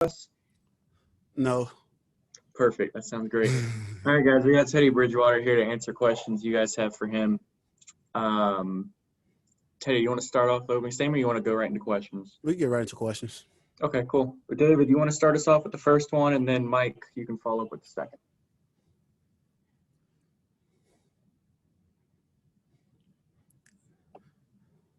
us? No. Perfect. That sounds great. All right, guys, we got Teddy Bridgewater here to answer questions you guys have for him. Teddy, you want to start off the opening statement, or you want to go right into questions? We can get right into questions. Okay, cool. David, you want to start us off with the first one, and then Mike, you can follow up with the second.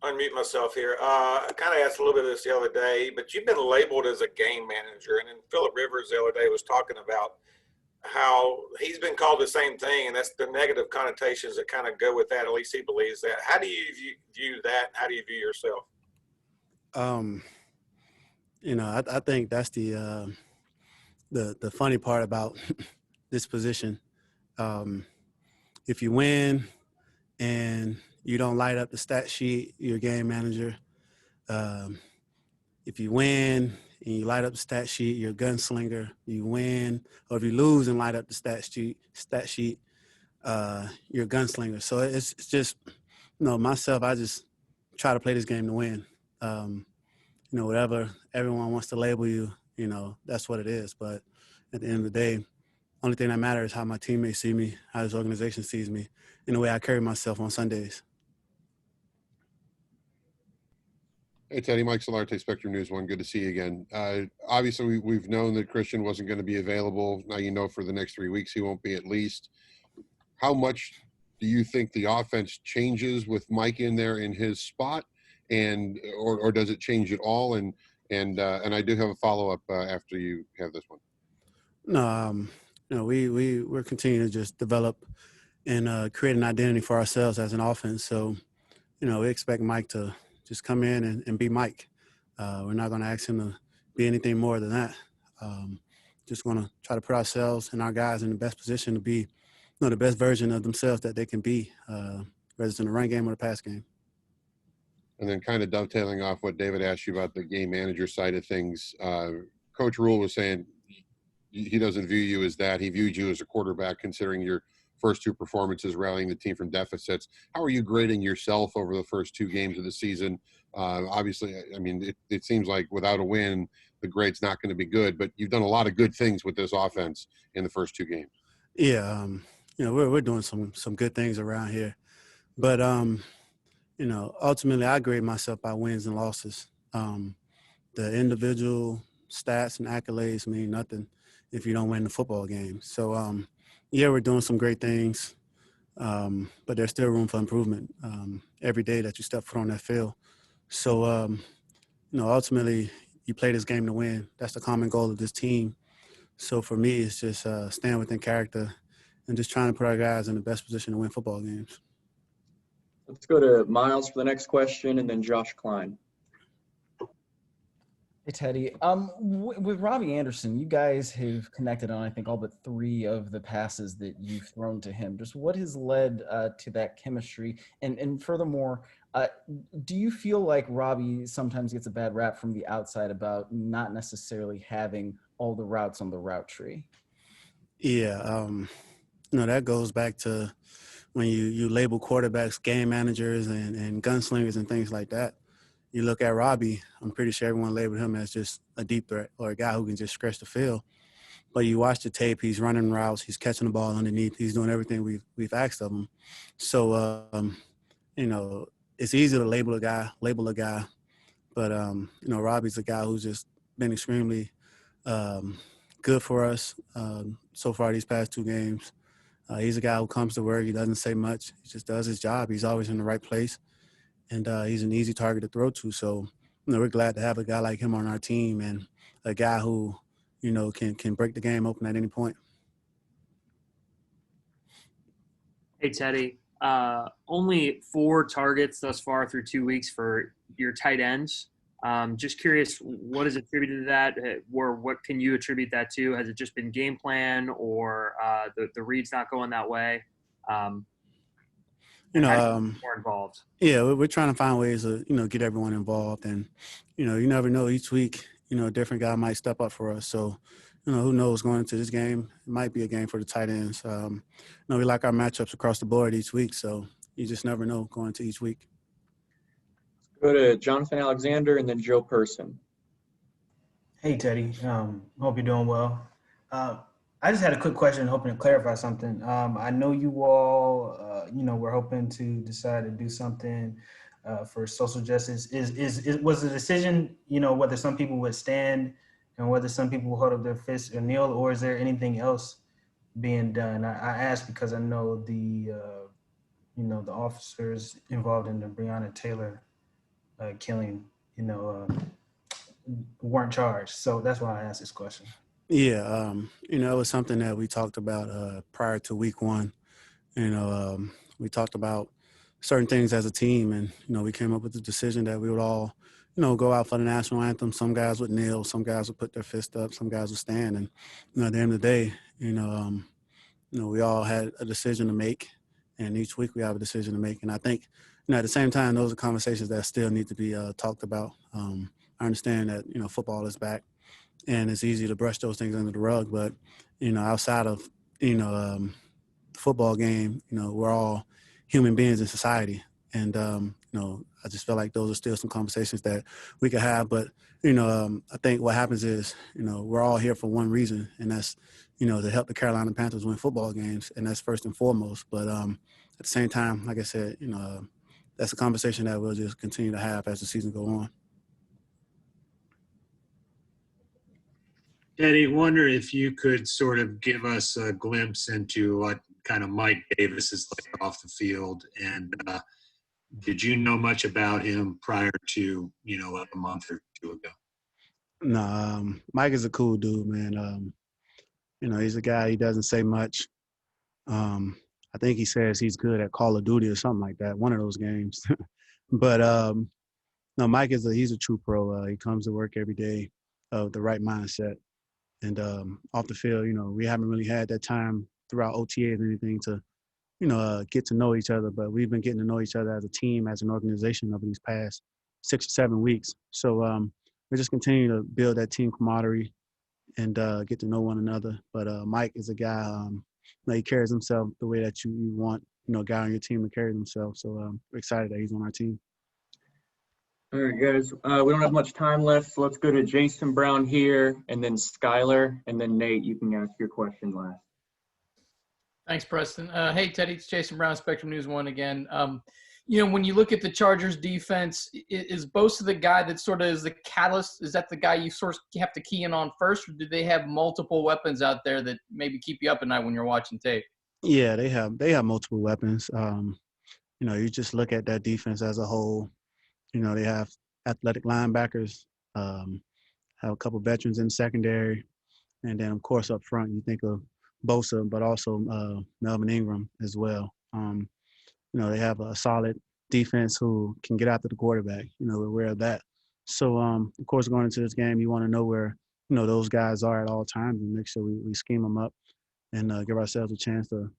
Unmute myself here. I kind of asked a little bit of this the other day, but you've been labeled as a game manager. And then Phillip Rivers the other day was talking about how he's been called the same thing, and that's the negative connotations that kind of go with that. At least he believes that. How do you view that? How do you view yourself? I think that's the funny part about this position. If you win and you don't light up the stat sheet, you're a game manager. If you win and you light up the stat sheet, you're a gunslinger. You win, or if you lose and light up the stat sheet, you're a gunslinger. So it's just, myself, I just try to play this game to win. Whatever everyone wants to label you, that's what it is. But at the end of the day, only thing that matters is how my teammates see me, how this organization sees me, and the way I carry myself on Sundays. Hey, Teddy, Mike Solarte, Spectrum News 1. Good to see you again. Obviously, we've known that Christian wasn't going to be available. Now you know for the next 3 weeks he won't be at least. How much do you think the offense changes with Mike in there in his spot, and or does it change at all? And I do have a follow-up after you have this one. No, we're continuing to just develop and create an identity for ourselves as an offense. So, we expect Mike to just come in and be Mike. We're not going to ask him to be anything more than that. Just going to try to put ourselves and our guys in the best position to be, the best version of themselves that they can be, whether it's in the run game or the pass game. And then kind of dovetailing off what David asked you about the game manager side of things, Coach Rule was saying he doesn't view you as that. He viewed you as a quarterback, considering your first two performances rallying the team from deficits. How are you grading yourself over the first two games of the season? Obviously, I mean, it seems like without a win, the grade's not going to be good, but you've done a lot of good things with this offense in the first two games. Yeah, we're doing some good things around here. But, ultimately I grade myself by wins and losses. The individual stats and accolades mean nothing if you don't win the football game. So, we're doing some great things, but there's still room for improvement every day that you step foot on that field. So, ultimately you play this game to win. That's the common goal of this team. So for me, it's just staying within character and just trying to put our guys in the best position to win football games. Let's go to Miles for the next question, and then Josh Klein. Hey, Teddy. With Robbie Anderson, you guys have connected on, I think, all but 3 of the passes that you've thrown to him. Just what has led to that chemistry? And furthermore, do you feel like Robbie sometimes gets a bad rap from the outside about not necessarily having all the routes on the route tree? Yeah, that goes back to when you label quarterbacks game managers and gunslingers and things like that. You look at Robbie, I'm pretty sure everyone labeled him as just a deep threat or a guy who can just stretch the field. But you watch the tape, he's running routes, he's catching the ball underneath, he's doing everything we've asked of him. So, it's easy to label a guy, but, Robbie's a guy who's just been extremely good for us so far these past 2 games. He's a guy who comes to work. He doesn't say much. He just does his job. He's always in the right place, and he's an easy target to throw to. So, we're glad to have a guy like him on our team and a guy who, can break the game open at any point. Hey, Teddy. Only 4 targets thus far through 2 weeks for your tight ends. Just curious, what is attributed to that, or what can you attribute that to? Has it just been game plan, or the reads not going that way? More involved. Yeah, we're trying to find ways to get everyone involved, and you never know. Each week, a different guy might step up for us. So, who knows going into this game? It might be a game for the tight ends. We like our matchups across the board each week, so you just never know going into each week. Go to Jonathan Alexander and then Joe Person. Hey, Teddy. Hope you're doing well. Uh, I just had a quick question, hoping to clarify something. I know you all, we're hoping to decide to do something for social justice. Was the decision, whether some people would stand and whether some people will hold up their fists or kneel, or is there anything else being done? I asked because I know the officers involved in the Breonna Taylor killing, weren't charged. So that's why I asked this question. Yeah, it was something that we talked about prior to week one. We talked about certain things as a team, and we came up with the decision that we would all, go out for the national anthem. Some guys would kneel, some guys would put their fist up, some guys would stand, and at the end of the day, we all had a decision to make, and each week we have a decision to make. And I think, at the same time, those are conversations that still need to be talked about. I understand that football is back, and it's easy to brush those things under the rug, but outside of the football game, we're all human beings in society, and I just feel like those are still some conversations that we could have. But I think what happens is we're all here for one reason, and that's to help the Carolina Panthers win football games, and that's first and foremost. But at the same time, like I said, that's a conversation that we'll just continue to have as the season go on. Eddie, wonder if you could sort of give us a glimpse into what kind of Mike Davis is like off the field, and did you know much about him prior to like a month or two ago? No, Mike is a cool dude, man. He's a guy. He doesn't say much. I think he says he's good at Call of Duty or something like that. One of those games. But no, Mike he's a true pro. He comes to work every day with the right mindset. And off the field, we haven't really had that time throughout OTAs or anything to, get to know each other. But we've been getting to know each other as a team, as an organization over these past 6 or 7 weeks. So we're just continuing to build that team camaraderie and get to know one another. But Mike is a guy, he carries himself the way that you want, a guy on your team to carry himself. So we're excited that he's on our team. All right, guys. We don't have much time left, so let's go to Jason Brown here, and then Skylar, and then Nate. You can ask your question last. Thanks, Preston. Hey, Teddy, it's Jason Brown, Spectrum News 1 again. When you look at the Chargers defense, is Bosa the guy that sort of is the catalyst? Is that the guy you sort of have to key in on first, or do they have multiple weapons out there that maybe keep you up at night when you're watching tape? Yeah, they have multiple weapons. You just look at that defense as a whole. They have athletic linebackers, have a couple veterans in the secondary, and then, of course, up front, you think of Bosa, but also Melvin Ingram as well. They have a solid defense who can get after the quarterback. We're aware of that. So, of course, going into this game, you want to know where, those guys are at all times and make sure we scheme them up and give ourselves a chance to,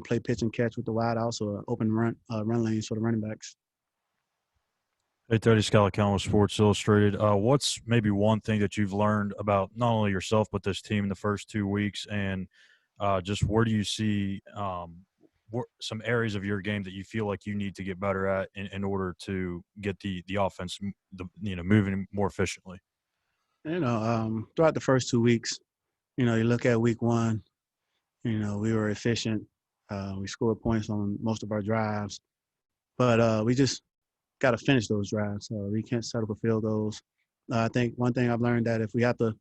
play pitch and catch with the wideouts or open run lanes for the running backs. Hey, Teddy, Scott Count with Sports Illustrated. What's maybe one thing that you've learned about not only yourself but this team in the first 2 weeks, and just where do you see some areas of your game that you feel like you need to get better at in order to get the offense, moving more efficiently? Throughout the first 2 weeks, you look at week one, we were efficient. We scored points on most of our drives, but we just got to finish those drives. We can't settle for field goals. I think one thing I've learned that if we have to,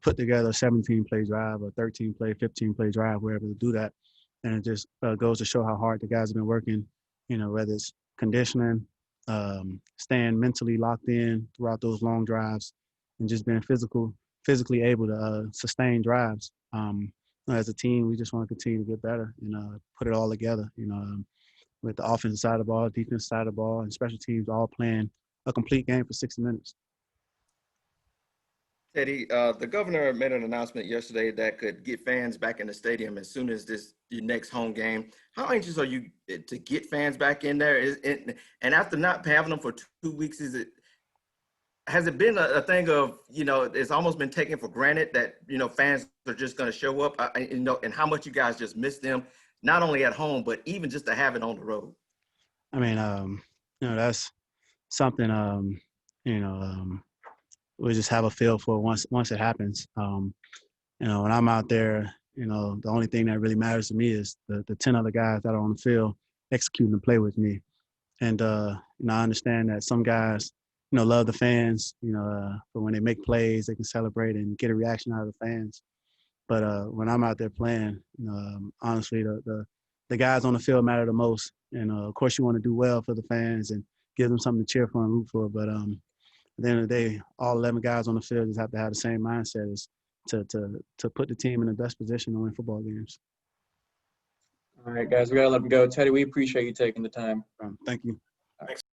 put together a 17-play drive, a 13-play, 15-play drive, we're able to do that. And it just goes to show how hard the guys have been working, whether it's conditioning, staying mentally locked in throughout those long drives, and just being physically able to sustain drives. As a team, we just want to continue to get better and put it all together, with the offensive side of the ball, defense side of the ball, and special teams all playing a complete game for 60 minutes. Teddy, the governor made an announcement yesterday that could get fans back in the stadium as soon as your next home game. How anxious are you to get fans back in there? And after not having them for 2 weeks, has it been a thing of, it's almost been taken for granted that, fans are just going to show up, and how much you guys just miss them, not only at home, but even just to have it on the road? I mean, that's something, we just have a feel for it once it happens. You know, when I'm out there, you know, the only thing that really matters to me is the 10 other guys that are on the field executing the play with me. And, you know, I understand that some guys, you know, love the fans, you know, but when they make plays, they can celebrate and get a reaction out of the fans. But when I'm out there playing, you know, honestly, the guys on the field matter the most. And, of course, you want to do well for the fans and give them something to cheer for and root for. But at the end of the day, all 11 guys on the field just have to have the same mindset as to put the team in the best position to win football games. All right, guys, we got to let them go. Teddy, we appreciate you taking the time. Thank you.